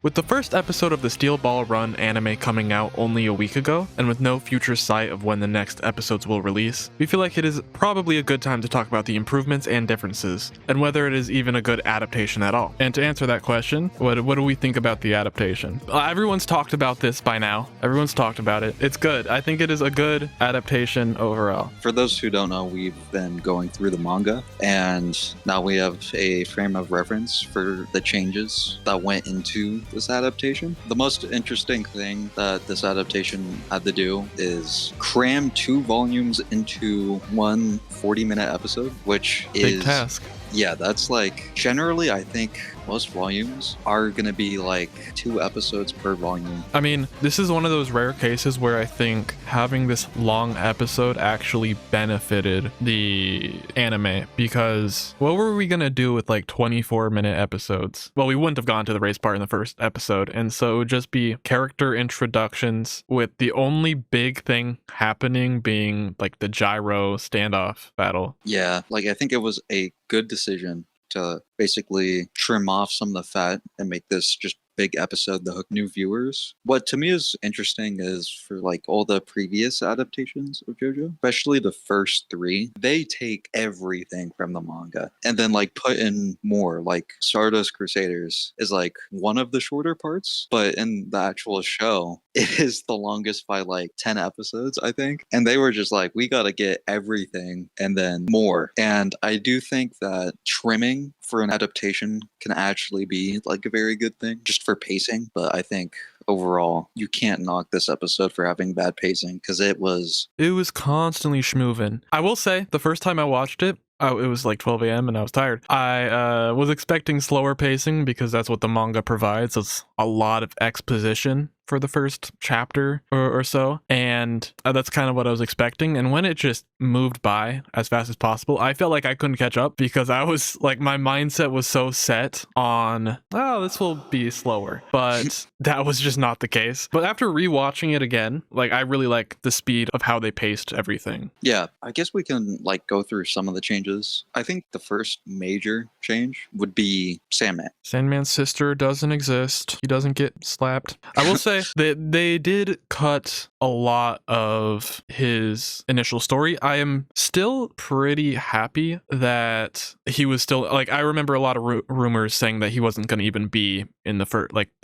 With the first episode of the Steel Ball Run anime coming out only a week ago, and with no future sight of when the next episodes will release, we feel like it is probably a good time to talk about the improvements and differences, and whether it is even a good adaptation at all. And to answer that question, what do we think about the adaptation? Everyone's talked about this by now. Everyone's talked about it. It's good. I think it is a good adaptation overall. For those who don't know, we've been going through the manga, and now we have a frame of reference for the changes that went into this adaptation. The most interesting thing that this adaptation had to do is cram 2 volumes into one 40-minute episode, which is big task. Yeah, that's like generally I think most volumes are gonna be like 2 episodes per volume. I mean, this is one of those rare cases where I think having this long episode actually benefited the anime, because what were we gonna do with like 24-minute episodes? Well, we wouldn't have gone to the race part in the first episode, and so it would just be character introductions with the only big thing happening being like the gyro standoff battle. Yeah, like I think it was a good decision to basically trim off some of the fat and make this just big episode to hook new viewers. What to me is interesting is for like all the previous adaptations of JoJo, especially the first 3, they take everything from the manga and then like put in more. Like Stardust Crusaders is like one of the shorter parts, but in the actual show, it is the longest by like 10 episodes, I think. And they were just like, we got to get everything and then more. And I do think that trimming for an adaptation can actually be like a very good thing just for pacing. But I think overall you can't knock this episode for having bad pacing, because it was constantly schmoovin'. I will say the first time I watched it, it was like 12 a.m. and I was tired. I was expecting slower pacing because that's what the manga provides. It's a lot of exposition for the first chapter or so, and that's kind of what I was expecting. And when it just moved by as fast as possible, I felt like I couldn't catch up, because I was like, my mindset was so set on, oh, this will be slower, but that was just not the case. But after rewatching it again, like, I really like the speed of how they paced everything. Yeah, I guess we can like go through some of the changes. I think the first major change would be Sandman. Sandman's sister doesn't exist. He doesn't get slapped. I will say they did cut a lot of his initial story. I am still pretty happy that he was still, like, I remember a lot of rumors saying that he wasn't going to even be in the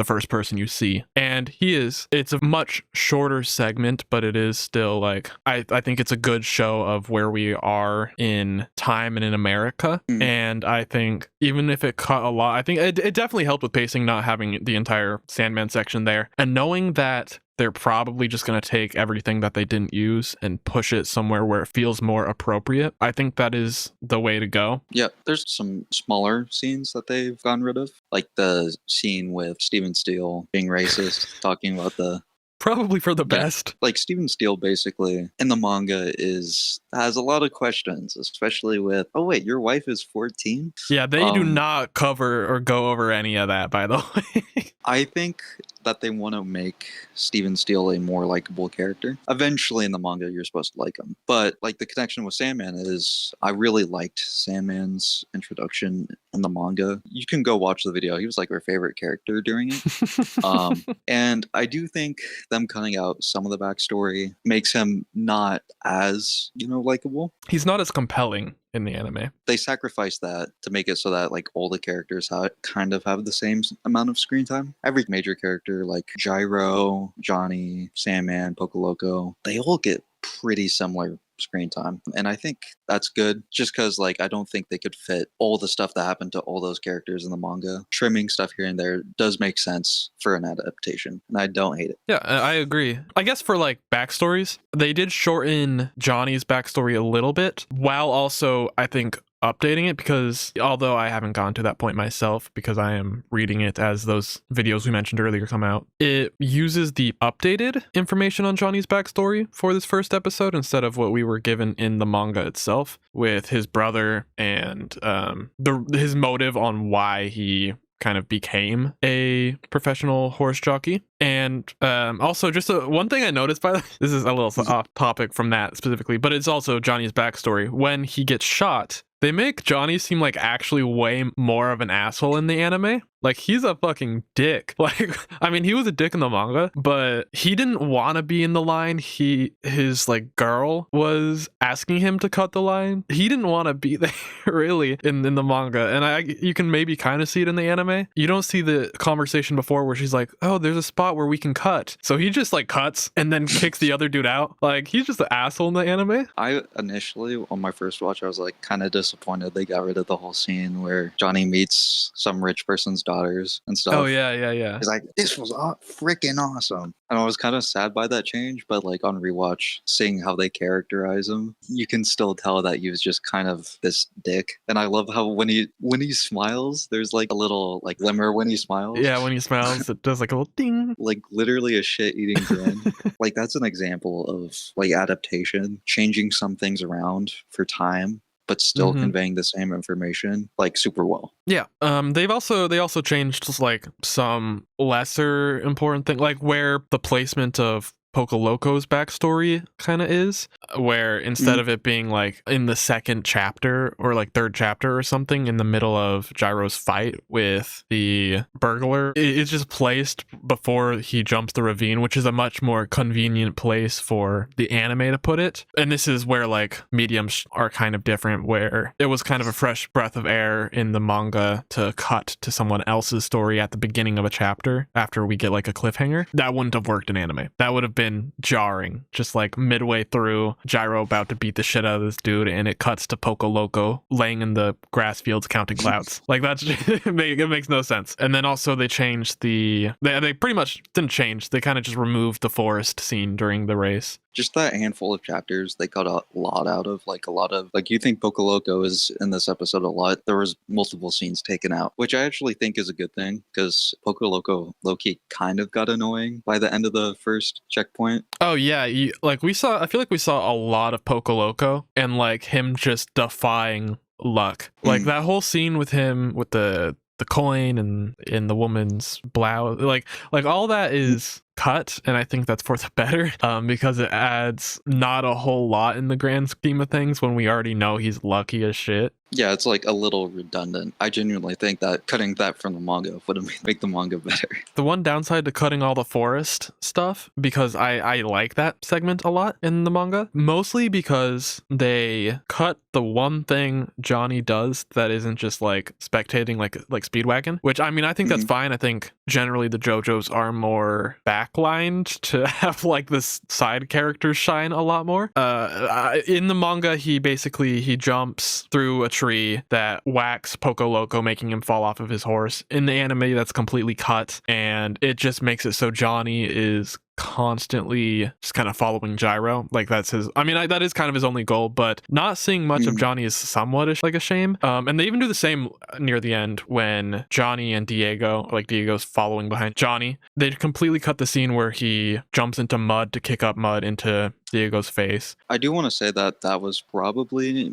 first person you see, and he is. It's a much shorter segment, but it is still like, I think it's a good show of where we are in time and in America. And I think even if it cut a lot, I think it definitely helped with pacing, not having the entire Sandman section there, and knowing that they're probably just going to take everything that they didn't use and push it somewhere where it feels more appropriate. I think that is the way to go. Yeah, there's some smaller scenes that they've gotten rid of, like the scene with Steven Steele being racist, talking about the... Probably for the best. Like Steven Steele basically in the manga has a lot of questions, especially with, oh wait, your wife is 14? Yeah, they do not cover or go over any of that, by the way. I think that they want to make Steven Steele a more likable character. Eventually in the manga, you're supposed to like him. But like the connection with Sandman is, I really liked Sandman's introduction in the manga. You can go watch the video. He was like our favorite character during it. And I do think them cutting out some of the backstory makes him not as, likable. He's not as compelling in the anime. They sacrificed that to make it so that like all the characters kind of have the same amount of screen time. Every major character like Gyro, Johnny, Sandman, Pocoloco, they all get pretty similar screen time, and I think that's good, just because like I don't think they could fit all the stuff that happened to all those characters in the manga. Trimming stuff here and there does make sense for an adaptation, and I don't hate it. Yeah, I agree. I guess for like backstories, they did shorten Johnny's backstory a little bit, while also, I think, updating it, because although I haven't gone to that point myself because I am reading it as those videos we mentioned earlier come out, it uses the updated information on Johnny's backstory for this first episode instead of what we were given in the manga itself, with his brother and his motive on why he kind of became a professional horse jockey. And also, just one thing I noticed, by the way, this is a little off topic from that specifically, but it's also Johnny's backstory. When he gets shot, they make Johnny seem like actually way more of an asshole in the anime. Like, he's a fucking dick. Like, I mean, he was a dick in the manga, but he didn't want to be in the line. His like girl was asking him to cut the line. He didn't want to be there really in the manga. And you can maybe kind of see it in the anime. You don't see the conversation before where she's like, oh, there's a spot where we can cut. So he just like cuts and then kicks the other dude out. Like, he's just an asshole in the anime. I initially, on my first watch, I was like kind of disappointed they got rid of the whole scene where Johnny meets some rich person's daughters and stuff. Oh, yeah. He's like, this was freaking awesome. And I was kind of sad by that change, but like on rewatch, seeing how they characterize him, you can still tell that he was just kind of this dick. And I love how when he smiles, there's like a little like glimmer when he smiles. Yeah, when he smiles, it does like a little ding. Like literally a shit-eating grin. Like that's an example of like adaptation, changing some things around for time, but still conveying the same information like super well. Yeah. They also changed like some lesser important thing, like where the placement of Poco Loco's backstory kind of is, where instead of it being like in the second chapter or like third chapter or something in the middle of Gyro's fight with the burglar, it's just placed before he jumps the ravine, which is a much more convenient place for the anime to put it. And this is where like mediums are kind of different, where it was kind of a fresh breath of air in the manga to cut to someone else's story at the beginning of a chapter after we get like a cliffhanger. That wouldn't have worked in anime. That would have been jarring, just like midway through Gyro about to beat the shit out of this dude and it cuts to Poco Loco laying in the grass fields counting clouds. Like that's it makes no sense. And then also they changed they pretty much didn't change, they kind of just removed the forest scene during the race. Just that handful of chapters, they cut a lot out of, like a lot of, like you think Poco Loco is in this episode a lot. There was multiple scenes taken out, which I actually think is a good thing because Poco Loco low-key kind of got annoying by the end of the first checkpoint. Oh yeah, I feel like we saw a lot of Poco Loco and like him just defying luck. Like that whole scene with him with the coin and in the woman's blouse, like all that is cut, and I think that's for the better, because it adds not a whole lot in the grand scheme of things when we already know he's lucky as shit. Yeah, it's like a little redundant. I genuinely think that cutting that from the manga would make the manga better. The one downside to cutting all the forest stuff, because I like that segment a lot in the manga, mostly because they cut the one thing Johnny does that isn't just like spectating like Speedwagon, which I mean, I think that's fine. I think generally the JoJos are more backlined to have like this side characters shine a lot more. In the manga, he jumps through a tree that whacks Poco Loco, making him fall off of his horse. In the anime, that's completely cut, and it just makes it so Johnny is constantly just kind of following Gyro. Like that's his, I mean, that is kind of his only goal, but not seeing much of Johnny is somewhat like a shame. And they even do the same near the end when Johnny and Diego, like Diego's following behind Johnny, they completely cut the scene where he jumps into mud to kick up mud into Diego's face. I do want to say that was probably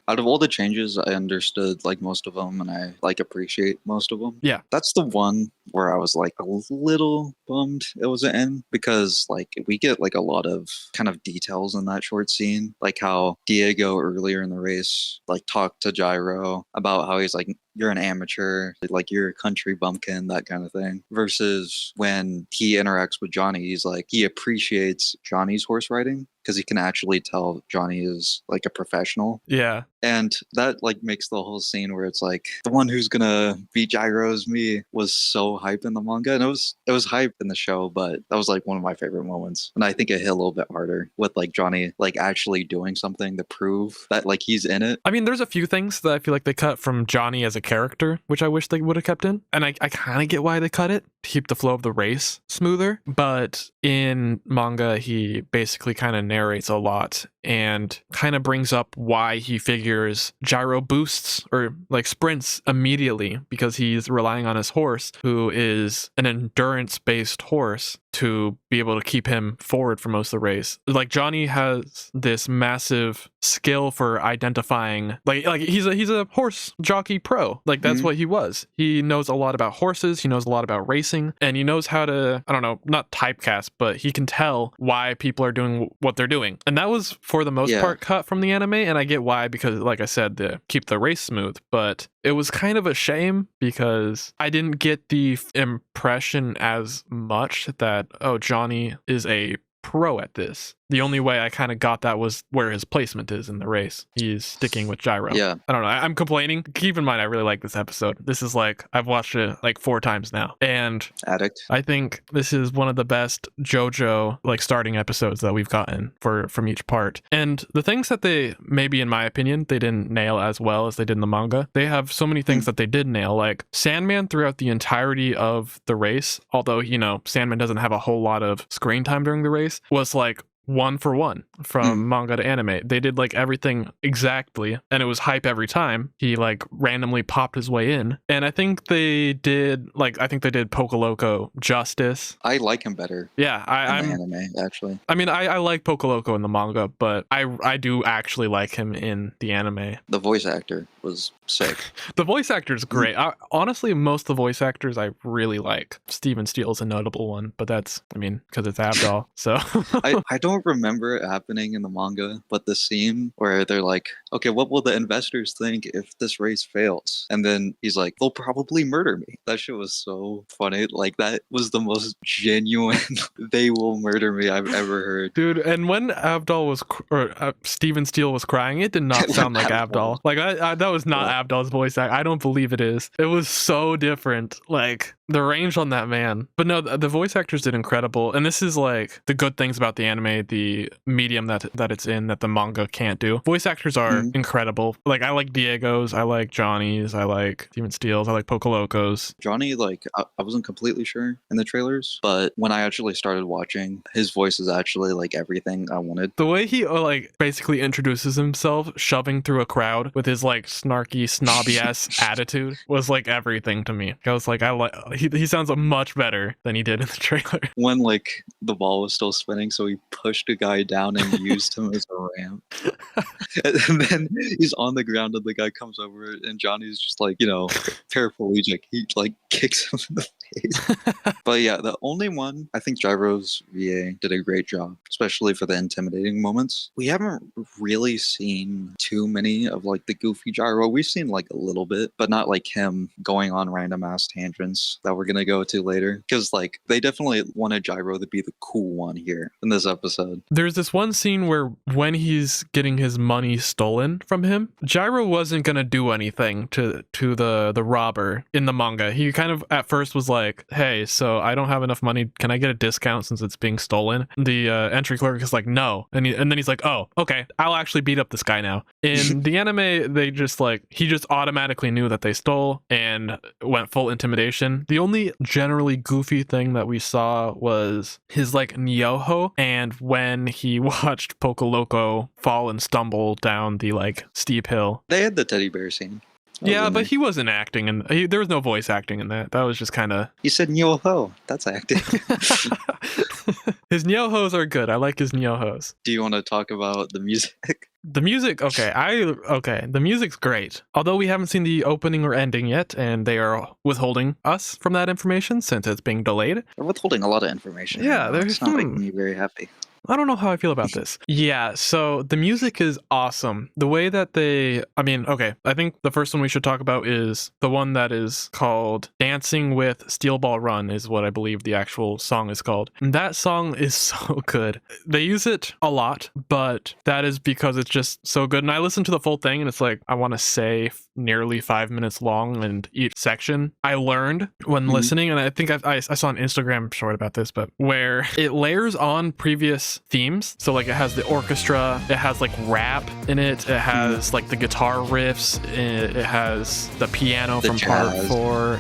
out of all the changes, I understood like most of them and I like appreciate most of them. Yeah. That's the one where I was like a little bummed it wasn't in, because like we get like a lot of kind of details in that short scene, like how Diego earlier in the race like talked to Gyro about how he's like, you're an amateur, like you're a country bumpkin, that kind of thing. Versus when he interacts with Johnny, he's like, he appreciates Johnny's horse riding because he can actually tell Johnny is like a professional. Yeah. And that like makes the whole scene where it's like the one who's gonna beat Gyro is me was so hype in the manga, and it was hype in the show, but that was like one of my favorite moments. And I think it hit a little bit harder with like Johnny like actually doing something to prove that like he's in it. I mean, there's a few things that I feel like they cut from Johnny as a character, which I wish they would have kept in. And I kind of get why they cut it, to keep the flow of the race smoother. But in manga, he basically kind of narrates a lot and kind of brings up why he figures Gyro boosts or like sprints immediately, because he's relying on his horse, who is an endurance-based horse, to be able to keep him forward for most of the race. Like Johnny has this massive skill for identifying, like he's a horse jockey pro. Like that's what he was. He knows a lot about horses. He knows a lot about racing, and he knows how to, I don't know, not typecast, but he can tell why people are doing what they're doing. And that was for for the most Yeah. part cut from the anime, and I get why, because like I said, to keep the race smooth, but it was kind of a shame because I didn't get the impression as much that, oh, Johnny is a pro at this. The only way I kind of got that was where his placement is in the race. He's sticking with gyro. Yeah. I don't know. I'm complaining. Keep in mind, I really like this episode. This is like, I've watched it like 4 times now. And Addict. I think this is one of the best JoJo like starting episodes that we've gotten from each part. And the things that they, maybe in my opinion, they didn't nail as well as they did in the manga. They have so many things that they did nail, like Sandman throughout the entirety of the race, although, you know, Sandman doesn't have a whole lot of screen time during the race, was like 1 for 1 from manga to anime. They did like everything exactly, and it was hype every time he like randomly popped his way in. And I think they did Pocoloco justice. I like him better. Yeah, in the anime, actually. I mean, I like Pocoloco in the manga, but I do actually like him in the anime. The voice actor was sick. The voice actor is great. Honestly, most of the voice actors I really like. Steven Steele's a notable one, but that's, I mean, because it's Abdal. So I don't remember it happening in the manga, but the scene where they're like, okay, what will the investors think if this race fails? And then he's like, they'll probably murder me. That shit was so funny. Like, that was the most genuine they will murder me I've ever heard. Dude, and when Abdal was, Steven Steele was crying, it did not sound like Abdal. Like, that was not Abdal's voice act. I don't believe it is. It was so different. Like, the range on that man. But no, the voice actors did incredible. And this is like the good things about the anime, the medium that it's in, that the manga can't do. Voice actors are incredible. Like, I like Diego's, I like Johnny's, I like Steven Steele's, I like Pocoloco's. Johnny, like, I wasn't completely sure in the trailers, but when I actually started watching, his voice is actually like everything I wanted. The way he like basically introduces himself, shoving through a crowd with his like snarky, snobby ass attitude, was like everything to me. I was like, he sounds much better than he did in the trailer. When like the ball was still spinning, so he pushed a guy down and used him as a ramp. And then he's on the ground and the guy comes over and Johnny's just like, you know, paraplegic. He like kicks him in the face. But yeah, the only one, I think Gyro's VA did a great job, especially for the intimidating moments. We haven't really seen too many of like the goofy Gyro. We've seen like a little bit, but not like him going on random ass tangents that we're gonna go to later. Because like they definitely wanted Gyro to be the cool one here in this episode. There's this one scene where when he's getting his money stolen from him, Gyro wasn't gonna do anything to the robber in the manga. He kind of at first was like, hey, so I don't have enough money, can I get a discount since it's being stolen? The entry clerk is like, no. And then he's like, oh, okay, I'll actually beat up this guy now. In the anime, they just like, he just automatically knew that they stole and went full intimidation. The only generally goofy thing that we saw was his like Nyoho, and when he watched Pocoloco fall and stumble down the like steep hill. They had the teddy bear scene. Yeah, but he wasn't acting, and there was no voice acting in that. That was just kind of... He said Nyoho. That's acting. His Nyohos are good. I like his Nyohos. Do you want to talk about the music? The music, okay. The music's great. Although we haven't seen the opening or ending yet, and they are withholding us from that information since it's being delayed. They're withholding a lot of information. Yeah, it's not making me very happy. I don't know how I feel about this. Yeah, so the music is awesome. The way that I think the first one we should talk about is the one that is called Dancing with Steel Ball Run is what I believe the actual song is called. And that song is so good. They use it a lot, but that is because it's just so good. And I listened to the full thing and it's like, I want to say nearly 5 minutes long, and each section I learned when listening, and I think I saw an Instagram short about this, but where it layers on previous themes. So like it has the orchestra, it has like rap in it, it has like the guitar riffs, it has the piano from part 4,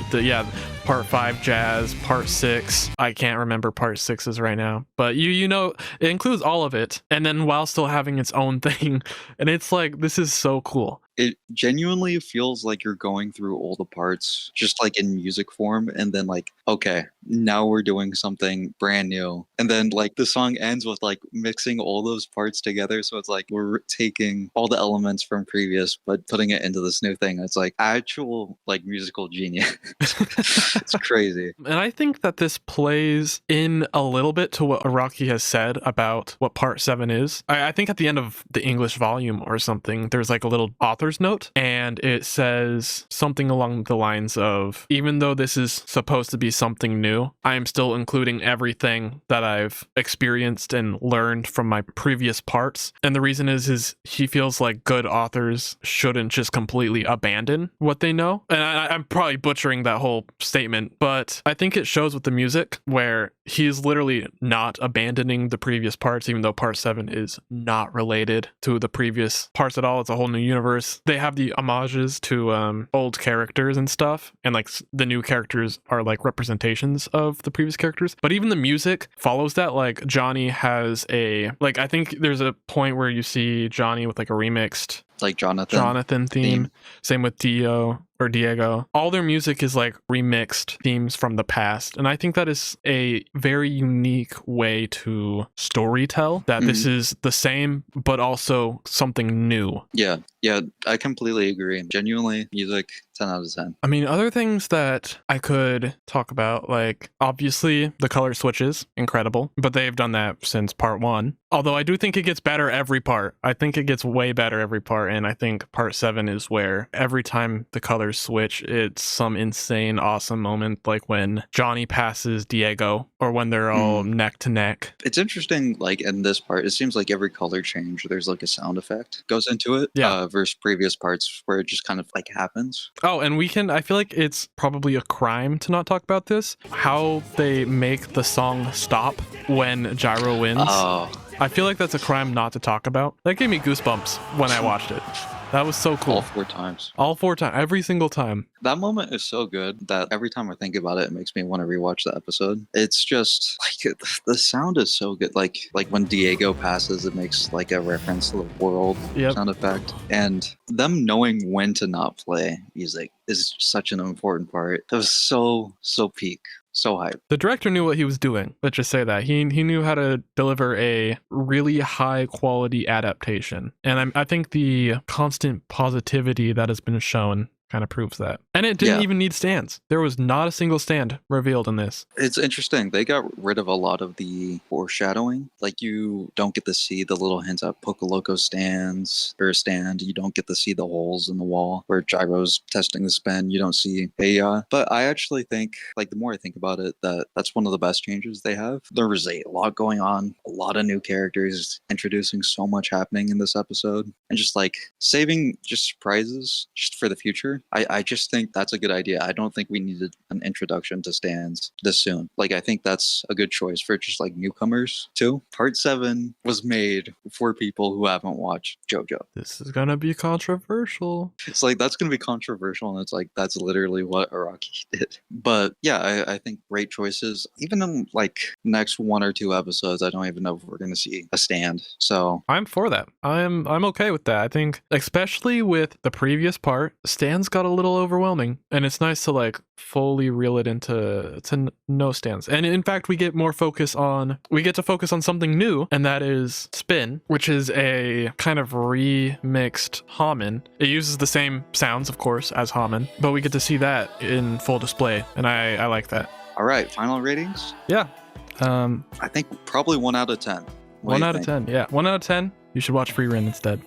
part 5 jazz, part 6. I can't remember part 6's right now, but you know, it includes all of it, and then while still having its own thing. And it's like, this is so cool. it genuinely feels like you're going through all the parts just like in music form, and then like, okay, now we're doing something brand new. And then like the song ends with like mixing all those parts together. So it's like we're taking all the elements from previous but putting it into this new thing. It's like actual like musical genius. It's crazy. And I think that this plays in a little bit to what Araki has said about what part 7 is. I think at the end of the English volume or something, there's like a little author's note, and it says something along the lines of, even though this is supposed to be something new, I am still including everything that I've experienced and learned from my previous parts. And the reason is he feels like good authors shouldn't just completely abandon what they know. And I'm probably butchering that whole statement, but I think it shows with the music where he's literally not abandoning the previous parts, even though part 7 is not related to the previous parts at all. It's a whole new universe. They have the homages to old characters and stuff, and like the new characters are like representations of the previous characters. But even the music follows that. Like Johnny has a, like, I think there's a point where you see Johnny with like a remixed Like Jonathan theme. Same with Diego. All their music is like remixed themes from the past. And I think that is a very unique way to storytell, that this is the same, but also something new. Yeah, I completely agree. Genuinely, music, 10 out of 10. I mean, other things that I could talk about, like, obviously the color switches, incredible, but they've done that since part 1. Although I do think it gets better every part. I think it gets way better every part, and I think part 7 is where every time the colors switch, it's some insane, awesome moment, like when Johnny passes Diego, or when they're all neck to neck. It's interesting, like in this part, it seems like every color change, there's like a sound effect goes into it. Yeah. Versus previous parts where it just kind of like happens. Oh, and I feel like it's probably a crime to not talk about this. How they make the song stop when Gyro wins. Oh. I feel like that's a crime not to talk about. That gave me goosebumps when I watched it. That was so cool. All 4 times. All 4 times. Every single time. That moment is so good that every time I think about it, it makes me want to rewatch the episode. It's just like the sound is so good. Like when Diego passes, it makes like a reference to the world sound effect. And them knowing when to not play music is such an important part. It was so peak. So hype. The director knew what he was doing. Let's just say that. He knew how to deliver a really high quality adaptation. And I think the constant positivity that has been shown kind of proves that. And it didn't even need stands. There was not a single stand revealed in this. It's interesting. They got rid of a lot of the foreshadowing. Like you don't get to see the little hints at Pocoloco stands or a stand. You don't get to see the holes in the wall where Gyro's testing the spin. You don't see but I actually think, like the more I think about it, that's one of the best changes they have. There was a lot going on, a lot of new characters, introducing so much happening in this episode, and just like saving just surprises just for the future. I just think that's a good idea. I don't think we needed an introduction to stands this soon. Like, I think that's a good choice for just like newcomers too. Part 7 was made for people who haven't watched JoJo. This is gonna be controversial. It's like, that's gonna be controversial, and it's like, that's literally what Araki did. But yeah, I think great choices. Even in like next 1 or 2 episodes, I don't even know if we're gonna see a stand. So I'm for that. I'm okay with that. I think, especially with the previous part, stands got a little overwhelming, and it's nice to like fully reel it into no stands. And in fact, we get to focus on something new, and that is spin, which is a kind of remixed Hamen. It uses the same sounds, of course, as Hamen, but we get to see that in full display, and I like that. All right, final ratings. Yeah. I think probably 1 out of 10. 1 out of 10. Yeah, 1 out of 10. You should watch Free Rin instead.